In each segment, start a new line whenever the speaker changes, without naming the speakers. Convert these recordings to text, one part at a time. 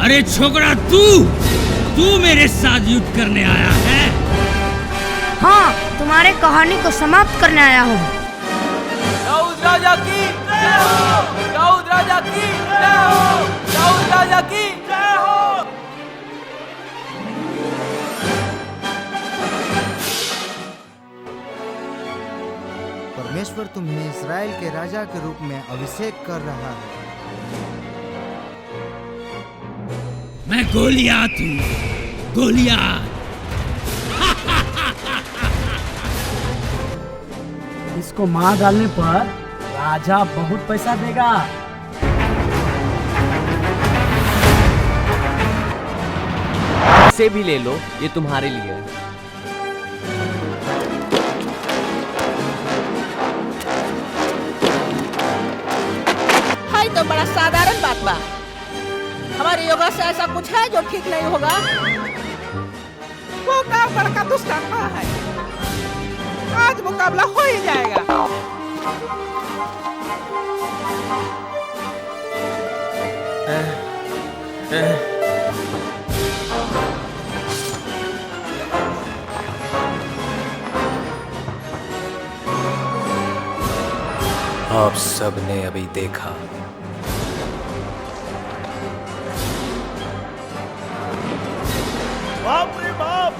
अरे छोकरा, तू मेरे साथ युद्ध करने आया है?
हाँ, तुम्हारे कहानी को समाप्त करने आया हूँ।
दाऊद राजा की जय हो! दाऊद राजा की जय हो! दाऊद राजा की जय हो!
परमेश्वर तुम्हें इस्राएल के राजा के रूप में अभिषेक कर रहा है।
मैं गोलियात हूँ, गोलियात।
इसको मार डालने पर राजा बहुत पैसा देगा।
इसे भी ले लो, ये तुम्हारे लिए है।
हाय, तो बड़ा साधारण बात बा। हमारे योगा से ऐसा कुछ है जो ठीक नहीं होगा?
वो का बड़का दुष्कर्मा है। आज मुकाबला हो ही जाएगा।
आप सब ने अभी देखा,
बाप रे बाप!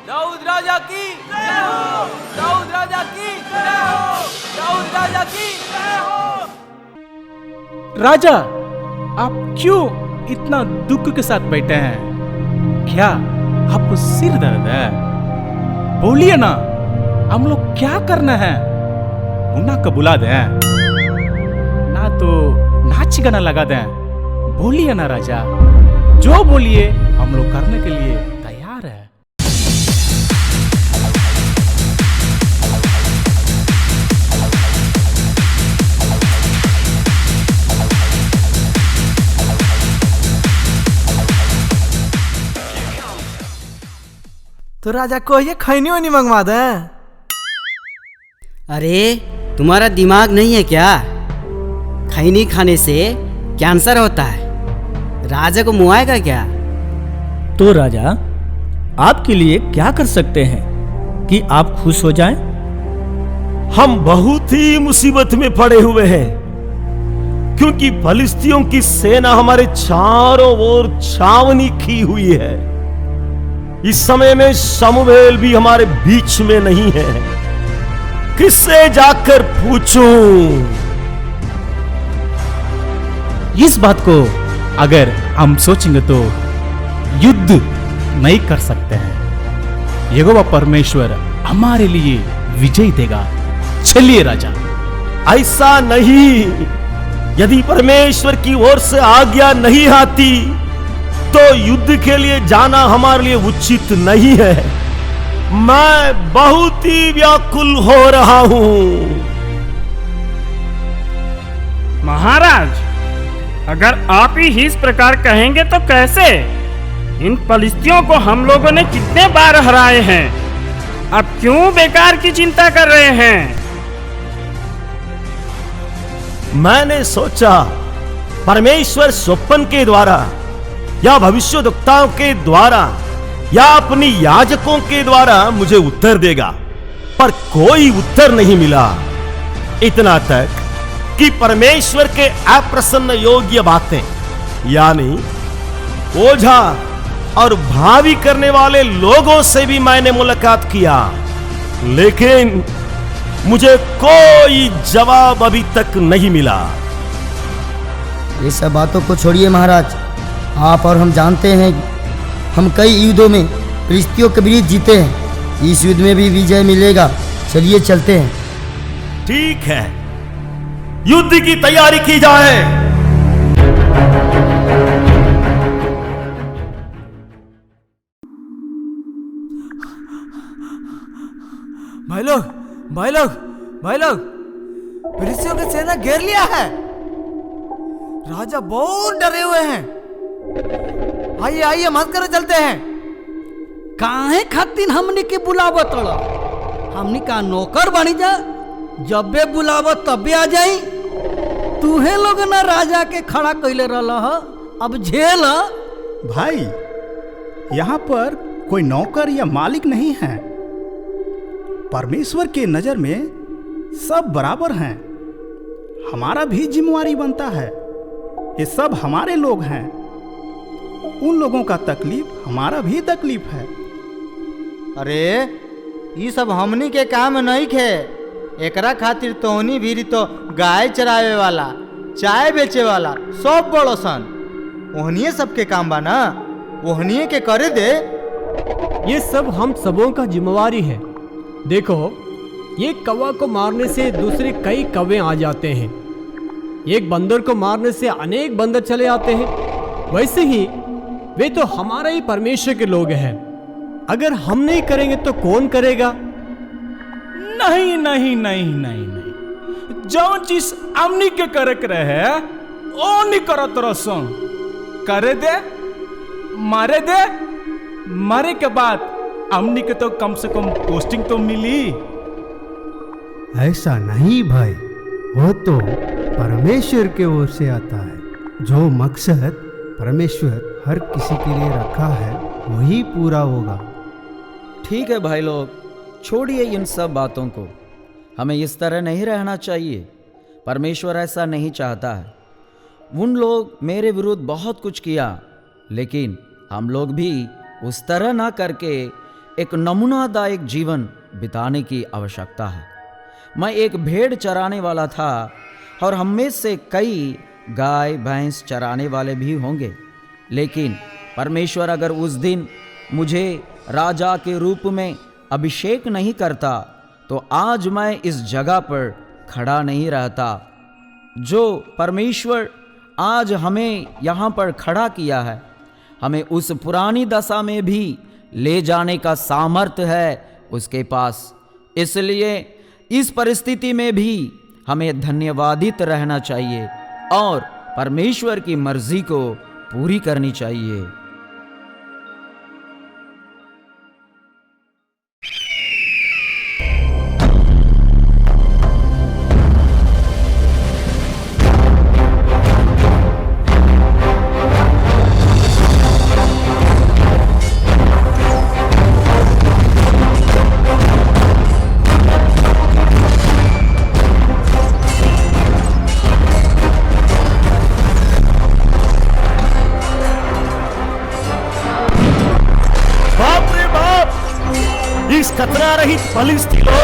दाऊद राजा की जय हो! दाऊद राजा की जय हो! दाऊद राजा की जय हो!
राजा, आप क्यों इतना दुख के साथ बैठे हैं? क्या आपको सिर दर्द है? बोलिए ना, हम लोग क्या करना है? मुन्ना को बुला दें, ना तो नाच गाना लगा दें। बोलिए ना राजा, जो बोलिए हम लोग करने के लिए तैयार है।
तो राजा को ये खैनी वैनी मंगवा दें।
अरे तुम्हारा दिमाग नहीं है क्या? खैनी खाने से कैंसर होता है। राजा को मुआएगा क्या?
तो राजा, आपके लिए क्या कर सकते हैं कि आप खुश हो जाएं?
हम बहुत ही मुसीबत में पड़े हुए हैं, क्योंकि फलिस्तियों की सेना हमारे चारों ओर छावनी की हुई है। इस समय में शमूएल भी हमारे बीच में नहीं है। किससे जाकर पूछूं?
इस बात को अगर हम सोचेंगे तो युद्ध नहीं कर सकते हैं। यहोवा परमेश्वर हमारे लिए विजय देगा। चलिए राजा।
ऐसा नहीं, यदि परमेश्वर की ओर से आज्ञा नहीं आती तो युद्ध के लिए जाना हमारे लिए उचित नहीं है। मैं बहुत ही व्याकुल हो रहा हूं।
महाराज, अगर आप ही इस प्रकार कहेंगे तो कैसे? इन फलिस्तियों को हम लोगों ने कितने बार हराए हैं। अब क्यों बेकार की चिंता कर रहे हैं?
मैंने सोचा परमेश्वर स्वप्न के द्वारा या भविष्यवक्ताओं के द्वारा या अपनी याजकों के द्वारा मुझे उत्तर देगा, पर कोई उत्तर नहीं मिला। इतना तक कि परमेश्वर के अप्रसन्न योग्य बातें यानी ओझा और भावी करने वाले लोगों से भी मैंने मुलाकात किया, लेकिन मुझे कोई जवाब अभी तक नहीं मिला।
ये सब बातों को छोड़िए महाराज। आप और हम जानते हैं हम कई युद्धों में फिलिस्तियों के विरुद्ध जीते हैं। इस युद्ध में भी विजय मिलेगा। चलिए चलते हैं।
ठीक है, युद्ध की तैयारी की जाए।
भाई लोग, फिलिस्तियों की सेना घेर लिया है। राजा बहुत डरे हुए हैं। आइए मत करो, चलते हैं।
काहे खातिर हमनी के बुलावत तोड़ा? हमनी का नौकर बनी जा, जबे बुलावत तबे आ जाई। तूहे लोग ना राजा के खड़ा कैले रहला ह, अब झेल।
भाई यहाँ पर कोई नौकर या मालिक नहीं है। परमेश्वर के नजर में सब बराबर हैं। हमारा भी जिम्मेवारी बनता है। ये सब हमारे लोग हैं। उन लोगों का तकलीफ हमारा भी तकलीफ है।
अरे ये सब हमनी के काम नहीं खे। एकरा खातिर तोहनी भी तो गाय चरावे वाला, चाय बेचे वाला सब बड़ो सन। ओहनिए सबके काम बा ना, ओहनिए के करे दे।
ये सब हम सबों का जिम्मेवारी है। देखो, एक कौवा को मारने से दूसरे कई कौवे आ जाते हैं। एक बंदर को मारने से अनेक बंदर चले आते हैं। वैसे ही वे तो हमारा ही परमेश्वर के लोग हैं। अगर हम नहीं करेंगे तो कौन करेगा?
नहीं नहीं नहीं नहीं नहीं, जो चीज हमनी के करे रहे ओ नहीं करत रसन। करे दे, मारे दे, मारे के बाद हमनी के तो कम से कम पोस्टिंग तो मिली।
ऐसा नहीं भाई, वो तो परमेश्वर के ओर से आता है। जो मकसद परमेश्वर हर किसी के लिए रखा है वही पूरा होगा।
ठीक है भाई लोग, छोड़िए इन सब बातों को। हमें इस तरह नहीं रहना चाहिए। परमेश्वर ऐसा नहीं चाहता है। उन लोग मेरे विरुद्ध बहुत कुछ किया, लेकिन हम लोग भी उस तरह ना करके एक नमूनादायक जीवन बिताने की आवश्यकता है। मैं एक भेड़ चराने वाला था और हम में से कई गाय भैंस चराने वाले भी होंगे। लेकिन परमेश्वर अगर उस दिन मुझे राजा के रूप में अभिषेक नहीं करता तो आज मैं इस जगह पर खड़ा नहीं रहता। जो परमेश्वर आज हमें यहाँ पर खड़ा किया है, हमें उस पुरानी दशा में भी ले जाने का सामर्थ्य है उसके पास। इसलिए इस परिस्थिति में भी हमें धन्यवादित रहना चाहिए और परमेश्वर की मर्जी को पूरी करनी चाहिए।
खतरा रहित फिलिस्तीनों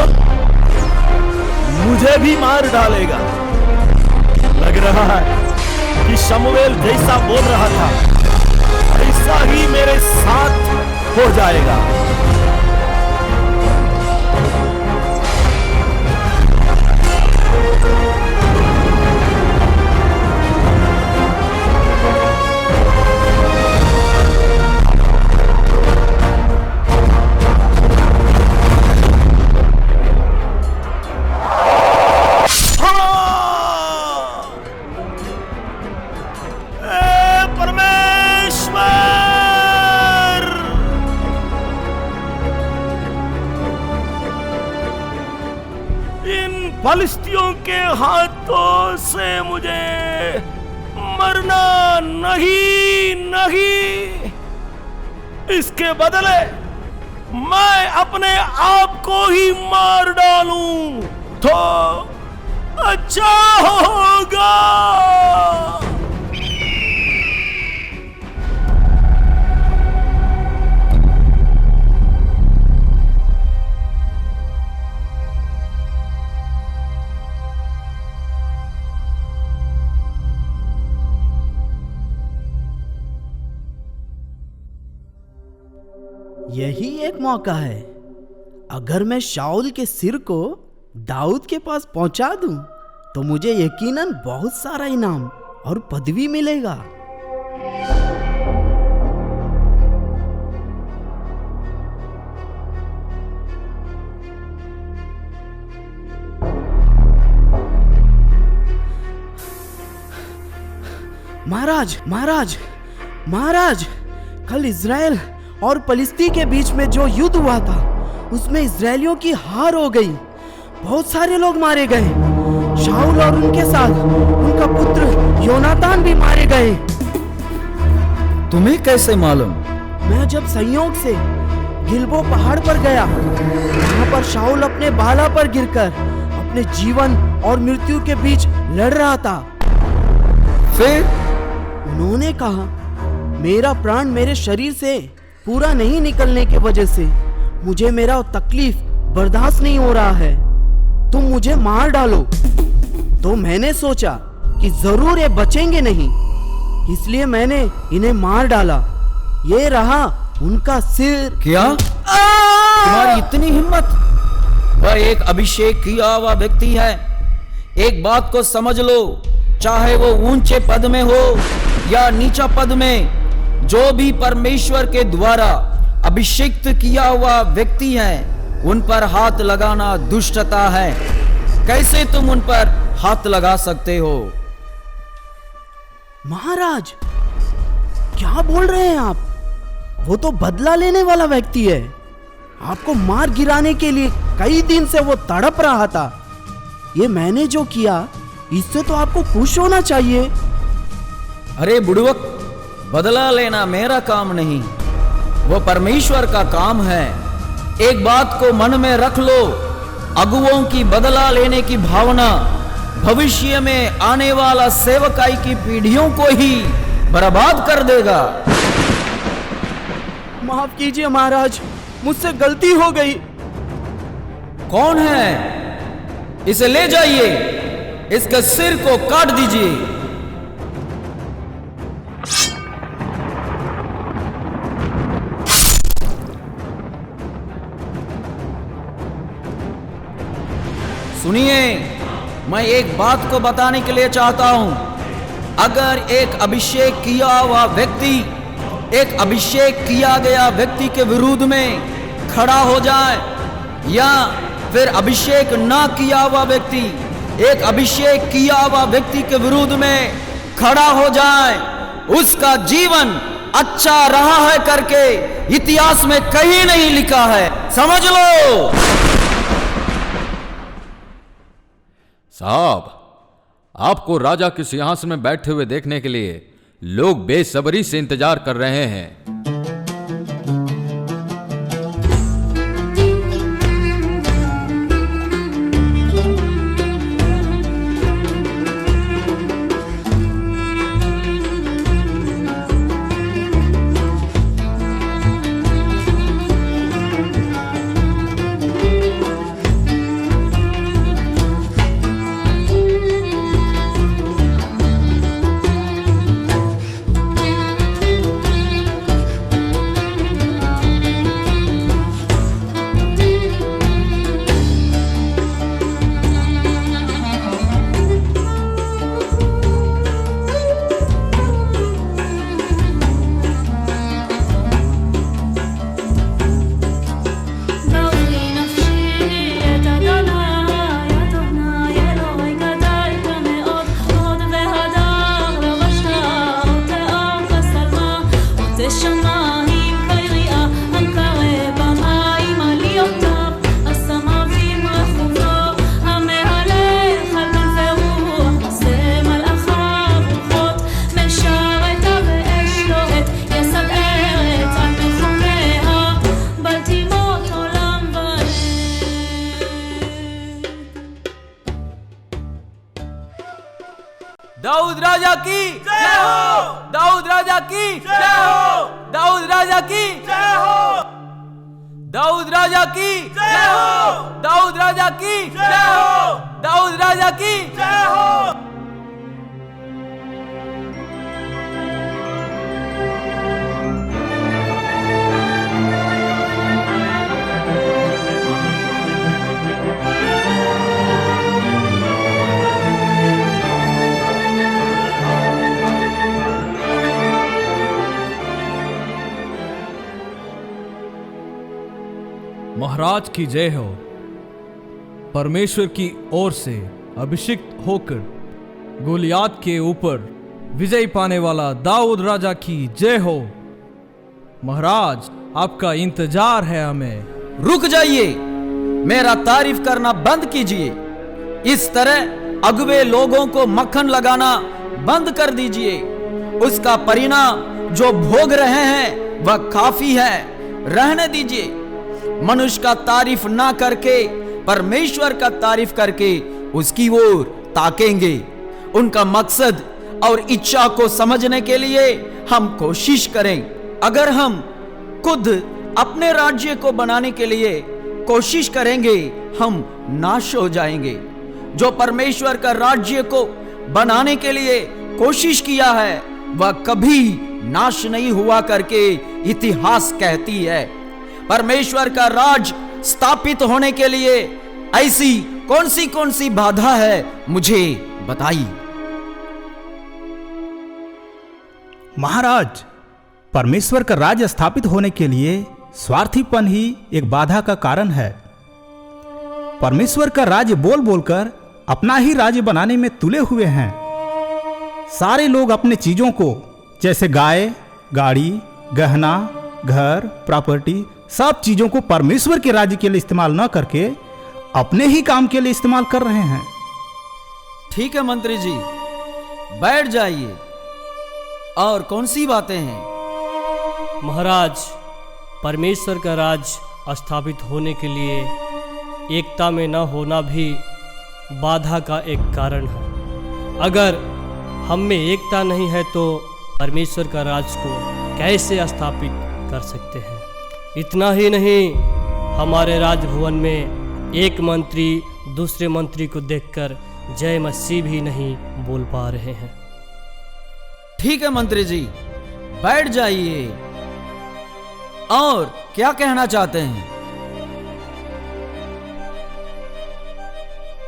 मुझे भी मार डालेगा। लग रहा है कि शमूएल जैसा बोल रहा था ऐसा ही मेरे साथ हो जाएगा। फिलिस्तियों के हाथों से मुझे मरना नहीं, नहीं। इसके बदले मैं अपने आप को ही मार डालूं तो अच्छा होगा।
यही एक मौका है। अगर मैं शाऊल के सिर को दाऊद के पास पहुंचा दूं, तो मुझे यकीनन बहुत सारा इनाम और पदवी मिलेगा। महाराज, महाराज, महाराज, कल इज़राइल और फलिस्ती के बीच में जो युद्ध हुआ था उसमें इजरायलियों की हार हो गई। बहुत सारे लोग मारे गए। शाऊल और उनके साथ उनका पुत्र योनातान भी मारे गए।
तुम्हें कैसे मालूम?
मैं जब संयोग से गिलबो पहाड़ पर गया, वहां पर शाऊल अपने बाला पर गिरकर अपने जीवन और मृत्यु के बीच लड़ रहा था।
फिर
उन्होंने कहा, मेरा प्राण मेरे शरीर से पूरा नहीं निकलने की वजह से मुझे मेरा तकलीफ बर्दाश्त नहीं हो रहा है, तुम मुझे मार डालो। तो मैंने सोचा कि जरूर ये बचेंगे नहीं, इसलिए मैंने इन्हें मार डाला। ये रहा उनका सिर।
क्या तुम्हारी इतनी हिम्मत? वह एक अभिषेक किया हुआ व्यक्ति है। एक बात को समझ लो, चाहे वो ऊंचे पद में हो या नीचा पद में, जो भी परमेश्वर के द्वारा अभिषेक्त किया हुआ व्यक्ति है, उन पर हाथ लगाना दुष्टता है। कैसे तुम उन पर हाथ लगा सकते हो?
महाराज, क्या बोल रहे हैं आप? वो तो बदला लेने वाला व्यक्ति है। आपको मार गिराने के लिए कई दिन से वो तड़प रहा था। ये मैंने जो किया, इससे तो आपको खुश होना चाहिए।
अरे बुड़वक, बदला लेना मेरा काम नहीं, वो परमेश्वर का काम है। एक बात को मन में रख लो, अगुओं की बदला लेने की भावना भविष्य में आने वाला सेवकाई की पीढ़ियों को ही बर्बाद कर देगा।
माफ कीजिए महाराज, मुझसे गलती हो गई।
कौन है? इसे ले जाइए, इसके सिर को काट दीजिए। सुनिए, मैं एक बात को बताने के लिए चाहता हूं। अगर एक अभिषेक किया हुआ व्यक्ति एक अभिषेक किया गया व्यक्ति के विरुद्ध में खड़ा हो जाए, या फिर अभिषेक ना किया हुआ व्यक्ति एक अभिषेक किया हुआ व्यक्ति के विरुद्ध में खड़ा हो जाए, उसका जीवन अच्छा रहा है करके इतिहास में कहीं नहीं लिखा है। समझ लो।
साहब, आपको राजा के सिंहासन में बैठे हुए देखने के लिए लोग बेसब्री से इंतजार कर रहे हैं।
दाऊद राजा की जय हो! दाऊद राजा की जय हो! दाऊद राजा की जय हो! दाऊद राजा की जय हो! दाऊद राजा की जय हो! दाऊद राजा की जय हो!
महाराज की जय हो। परमेश्वर की ओर से अभिषिक्त होकर गोलियात के ऊपर विजय पाने वाला दाऊद राजा की जय हो। महाराज आपका इंतजार है हमें।
रुक जाइए, मेरा तारीफ करना बंद कीजिए। इस तरह अगुवे लोगों को मक्खन लगाना बंद कर दीजिए। उसका परिणाम जो भोग रहे हैं वह काफी है, रहने दीजिए। मनुष्य का तारीफ ना करके परमेश्वर का तारीफ करके उसकी ओर ताकेंगे। उनका मकसद और इच्छा को समझने के लिए हम कोशिश करें। अगर हम खुद अपने राज्य को बनाने के लिए कोशिश करेंगे, हम नाश हो जाएंगे। जो परमेश्वर का राज्य को बनाने के लिए कोशिश किया है वह कभी नाश नहीं हुआ करके इतिहास कहती है। परमेश्वर का राज स्थापित होने के लिए ऐसी कौन सी बाधा है, मुझे बताइए।
महाराज, परमेश्वर का राज्य स्थापित होने के लिए स्वार्थीपन ही एक बाधा का कारण है। परमेश्वर का राज्य बोल बोलकर अपना ही राज्य बनाने में तुले हुए हैं। सारे लोग अपने चीजों को, जैसे गाय, गाड़ी, गहना, घर, प्रॉपर्टी, सब चीजों को परमेश्वर के राज्य के लिए इस्तेमाल न करके अपने ही काम के लिए इस्तेमाल कर रहे हैं।
ठीक है मंत्री जी, बैठ जाइए। और कौन सी बातें हैं?
महाराज, परमेश्वर का राज स्थापित होने के लिए एकता में न होना भी बाधा का एक कारण है। अगर हम में एकता नहीं है तो परमेश्वर का राज को कैसे स्थापित कर सकते हैं? इतना ही नहीं, हमारे राजभवन में एक मंत्री दूसरे मंत्री को देखकर जय मसीह भी नहीं बोल पा रहे हैं।
ठीक है मंत्री जी, बैठ जाइए। और क्या कहना चाहते हैं?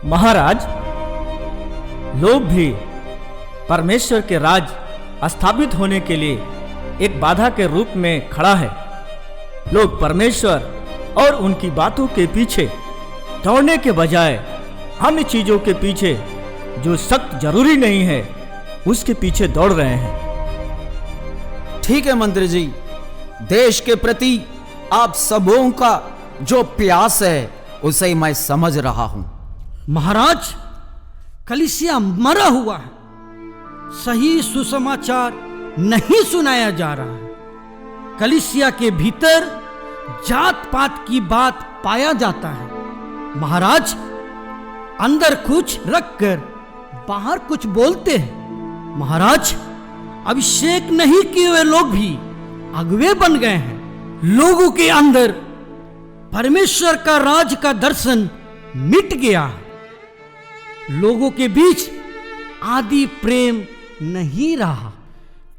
महाराज, लोग भी परमेश्वर के राज स्थापित होने के लिए एक बाधा के रूप में खड़ा है। लोग परमेश्वर और उनकी बातों के पीछे दौड़ने के बजाय अन्य चीजों के पीछे जो सख्त जरूरी नहीं है उसके पीछे दौड़ रहे हैं।
ठीक है मंत्री जी, देश के प्रति आप सबों का जो प्यास है उसे मैं समझ रहा हूं।
महाराज, कलीसिया मरा हुआ है। सही सुसमाचार नहीं सुनाया जा रहा है। कलीसिया के भीतर जात पात की बात पाया जाता है। महाराज, अंदर कुछ रखकर बाहर कुछ बोलते हैं। महाराज, अभिषेक नहीं किए हुए लोग भी अगुवे बन गए हैं। लोगों के अंदर परमेश्वर का राज का दर्शन मिट गया है। लोगों के बीच आदि प्रेम नहीं रहा।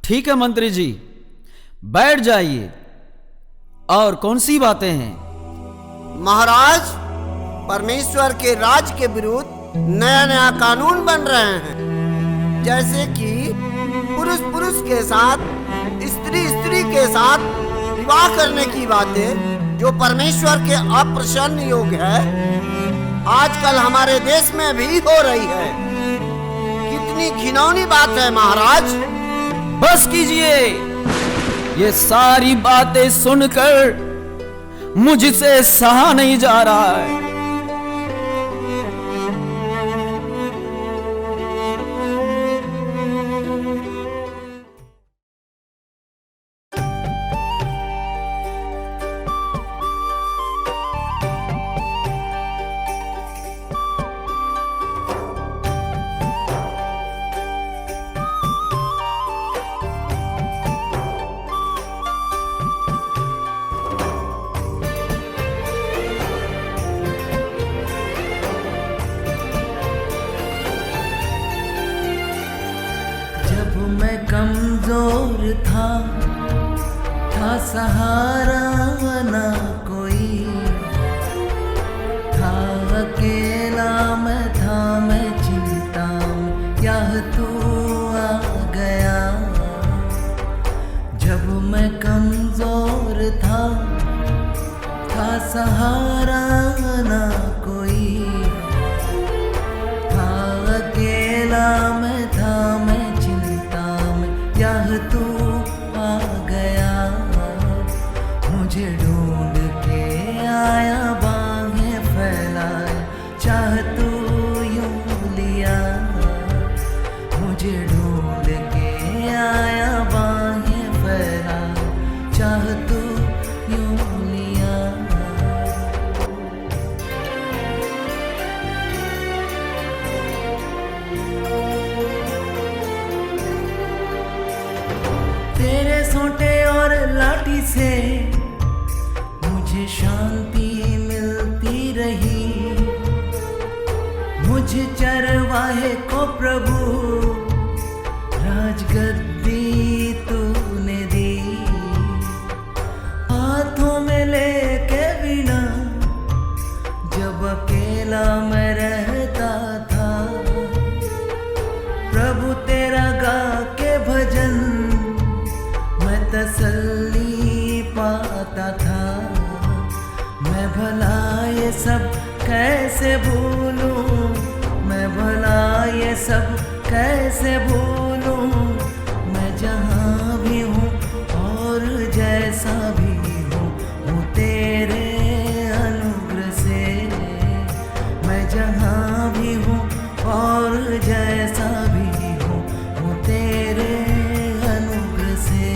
ठीक है मंत्री जी, बैठ जाइए। और कौन सी बातें हैं?
महाराज, परमेश्वर के राज के विरुद्ध नया नया कानून बन रहे हैं। जैसे कि पुरुष पुरुष के साथ, स्त्री स्त्री के साथ विवाह करने की बातें, जो परमेश्वर के अप्रसन्न योग्य है, आजकल हमारे देश में भी हो रही है। कितनी घिनौनी बात है महाराज।
बस कीजिए। ये सारी बातें सुनकर मुझसे सहा नहीं जा रहा है।
कमजोर था सहारा ना कोई, था अकेला मैं, था मैं चिंता में, यह तू आ गया। जब मैं कमजोर था सहारा ना कोई, था अकेला मैं, था मैं यह तू आ गया। मुझे छोटे और लाठी से मुझे शांति मिलती रही। मुझे चरवाहे को प्रभु राजगद्दी तूने दी। हाथों में लेके बिना जब अकेला मैं रहता था, प्रभु तेरा गा के भजन मैं तसल्ली पाता था। मैं भला ये सब कैसे भूलूं, मैं भला ये सब कैसे भूलूं। मैं जहाँ भी हूँ और जैसा भी हूँ तेरे अनुग्रह से। मैं जहाँ भी हूँ और जैसा भी हूँ तेरे अनुग्रह से।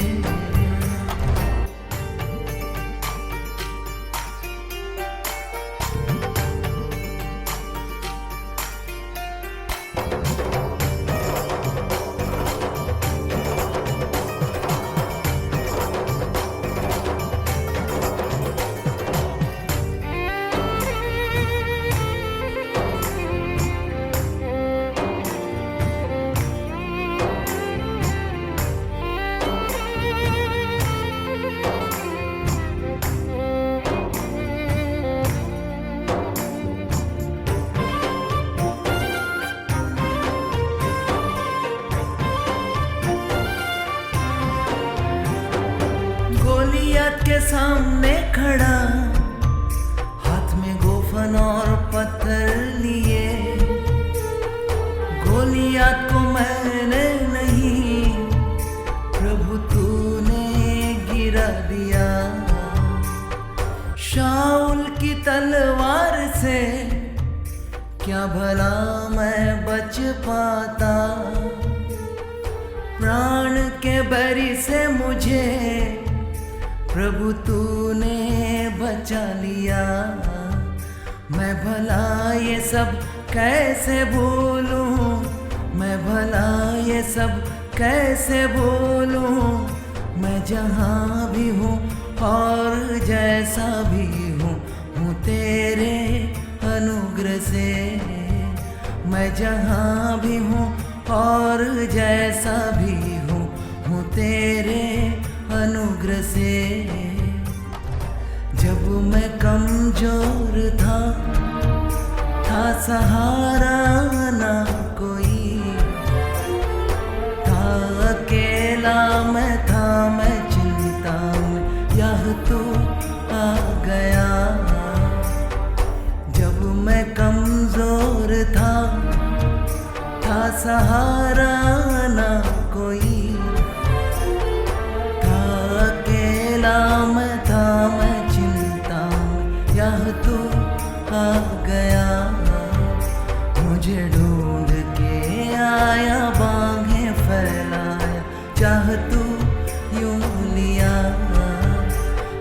गोलियत के सामने खड़ा, हाथ में गोफन और पत्थर लिए। गोलियत को मैंने नहीं प्रभु तूने गिरा दिया। शाऊल की तलवार से क्या भला मैं बच पाता। प्राण के बैरी से मुझे प्रभु तूने बचा लिया। मैं भला ये सब कैसे भूलूं, मैं भला ये सब कैसे भूलूं। मैं जहाँ भी हूँ और जैसा भी हूँ तेरे अनुग्रह से। मैं जहाँ भी हूँ और जैसा भी हूँ तेरे अनुग्रह से। जब मैं कमजोर था सहारा ना कोई था। अकेला मैं था, मैं चिंता में, यह तू आ गया। जब मैं कमजोर था सहारा ना कोई था। अकेला मैं था, मैं चिंता में, यह तू आ गया। मुझे ढूंढ के आया, बाहें फैलाया, चाह तू यूं लिया।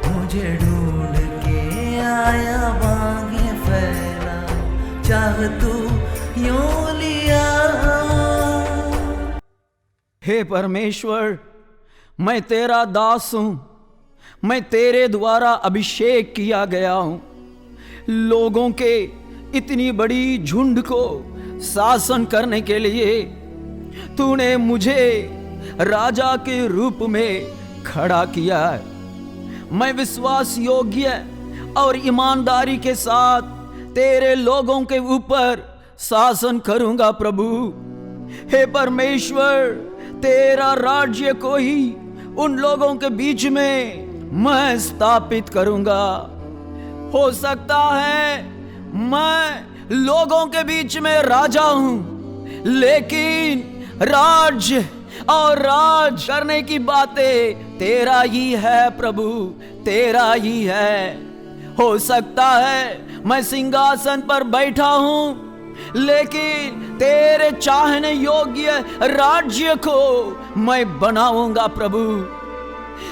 मुझे ढूंढ के आया, बाहें फैलाया, चाह तू यूं लिया।
हे परमेश्वर, मैं तेरा दास हूं, मैं तेरे द्वारा अभिषेक किया गया हूं। लोगों के इतनी बड़ी झुंड को शासन करने के लिए तूने मुझे राजा के रूप में खड़ा किया है। मैं विश्वास योग्य और ईमानदारी के साथ तेरे लोगों के ऊपर शासन करूंगा प्रभु। हे परमेश्वर, तेरा राज्य को ही उन लोगों के बीच में मैं स्थापित करूंगा। हो सकता है मैं लोगों के बीच में राजा हूं, लेकिन राज्य और राज करने की बातें तेरा ही है प्रभु, तेरा ही है। हो सकता है मैं सिंहासन पर बैठा हूं, लेकिन तेरे चाहने योग्य राज्य को मैं बनाऊंगा प्रभु।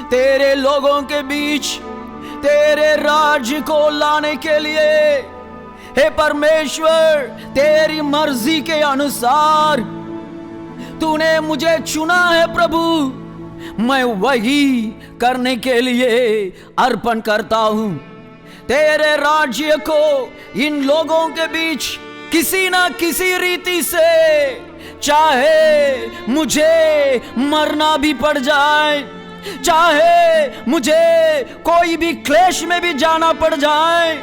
तेरे लोगों के बीच तेरे राज्य को लाने के लिए हे परमेश्वर, तेरी मर्जी के अनुसार तूने मुझे चुना है प्रभु। मैं वही करने के लिए अर्पण करता हूं। तेरे राज्य को इन लोगों के बीच किसी ना किसी रीति से, चाहे मुझे मरना भी पड़ जाए, चाहे मुझे कोई भी क्लेश में भी जाना पड़ जाए,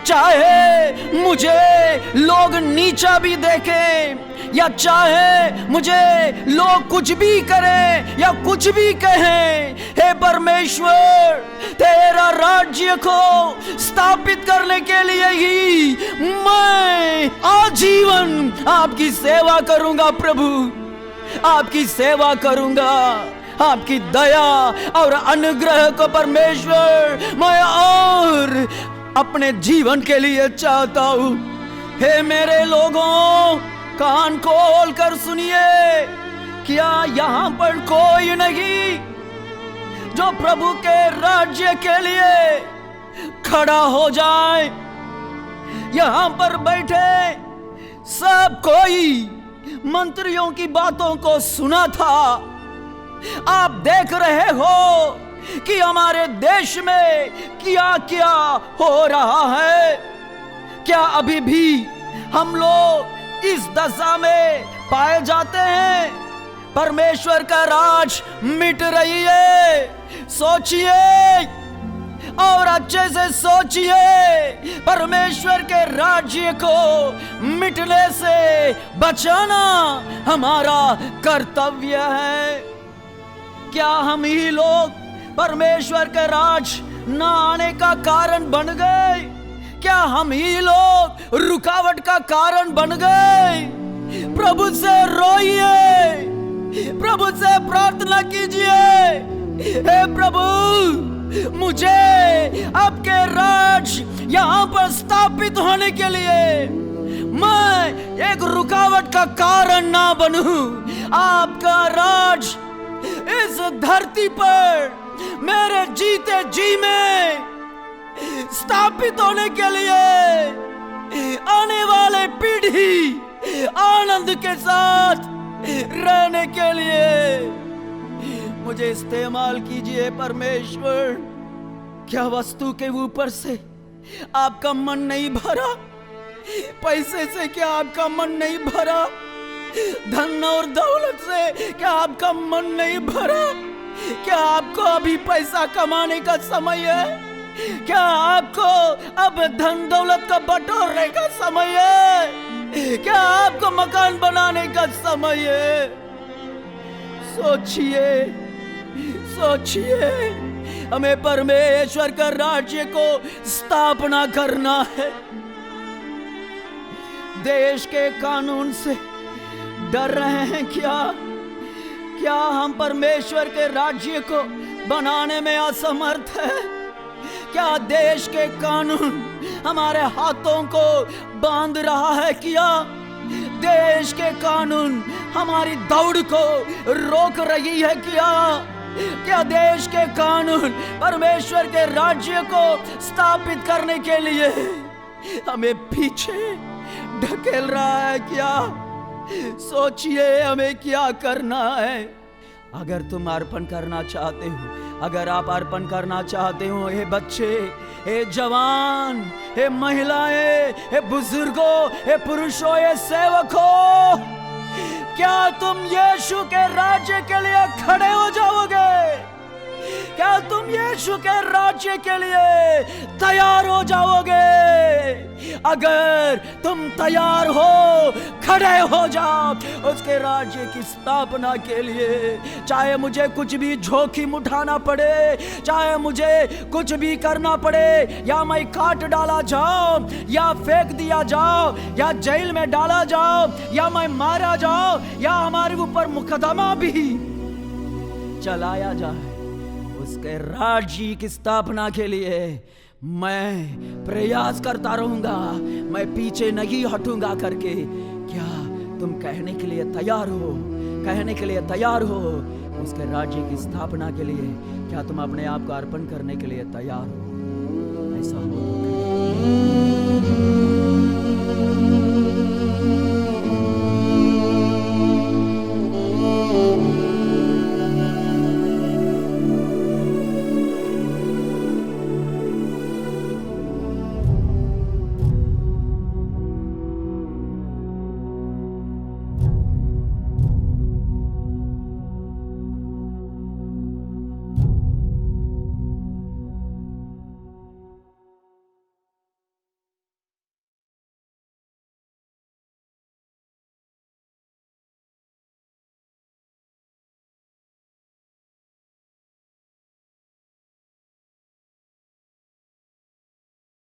चाहे मुझे लोग नीचा भी देखें, या चाहे मुझे लोग कुछ भी करें या कुछ भी कहें, हे परमेश्वर, तेरा राज्य को स्थापित करने के लिए ही मैं आजीवन आपकी सेवा करूंगा। प्रभु, आपकी सेवा करूंगा। आपकी दया और अनुग्रह को परमेश्वर मैं और अपने जीवन के लिए चाहता हूं। हे मेरे लोगों, कान खोल कर सुनिए, क्या यहां पर कोई नहीं जो प्रभु के राज्य के लिए खड़ा हो जाए? यहां पर बैठे सब कोई मंत्रियों की बातों को सुना था। आप देख रहे हो कि हमारे देश में क्या क्या हो रहा है। क्या अभी भी हम लोग इस दशा में पाए जाते हैं? परमेश्वर का राज मिट रही है। सोचिए और अच्छे से सोचिए, परमेश्वर के राज्य को मिटने से बचाना हमारा कर्तव्य है। क्या हम ही लोग परमेश्वर के राज न आने का कारण बन गए? क्या हम ही लोग रुकावट का कारण बन गए? प्रभु से रोइए, प्रभु से प्रार्थना कीजिए, हे प्रभु, मुझे आपके राज यहाँ पर स्थापित होने के लिए मैं एक रुकावट का कारण ना बनूं। आपका राज इस धरती पर मेरे जीते जी में स्थापित होने के लिए आने वाले पीढ़ी आनंद के साथ रहने के लिए मुझे इस्तेमाल कीजिए परमेश्वर। क्या वस्तु के ऊपर से आपका मन नहीं भरा? पैसे से क्या आपका मन नहीं भरा? धन और दौलत से क्या आपका मन नहीं भरा? क्या आपको अभी पैसा कमाने का समय है? क्या आपको अब धन दौलत का बटोरने का समय है? क्या आपको मकान बनाने का समय है? सोचिए, सोचिए, हमें परमेश्वर का राज्य को स्थापना करना है। देश के कानून से डर रहे हैं क्या? क्या हम परमेश्वर के राज्य को बनाने में असमर्थ है? क्या देश के कानून हमारे हाथों को बांध रहा है क्या? देश के कानून हमारी दौड़ को रोक रही है क्या? क्या देश के कानून परमेश्वर के राज्य को स्थापित करने के लिए हमें पीछे ढकेल रहा है क्या? सोचिए हमें क्या करना है। अगर तुम अर्पण करना चाहते हो, अगर आप अर्पण करना चाहते हो, हे बच्चे, हे जवान, हे महिलाएं, हे बुजुर्गों, हे पुरुषों, हे सेवकों, क्या तुम यीशु के राज्य के लिए खड़े हो जाओगे? क्या तुम यीशु के राज्य के लिए तैयार हो जाओगे? अगर तुम तैयार हो, खड़े हो जाओ उसके राज्य की स्थापना के लिए। चाहे मुझे कुछ भी जोखिम उठाना पड़े, चाहे मुझे कुछ भी करना पड़े, या मैं काट डाला जाऊं, या फेंक दिया जाओ, या जेल में डाला जाओ, या मैं मारा जाओ, या हमारे ऊपर मुकदमा भी चलाया जाए, उसके राज्य की स्थापना के लिए मैं प्रयास करता रहूंगा, मैं पीछे नहीं हटूंगा करके। क्या तुम कहने के लिए तैयार हो? कहने के लिए तैयार हो? उसके राज्य की स्थापना के लिए क्या तुम अपने आप को अर्पण करने के लिए तैयार हो? ऐसा हो तो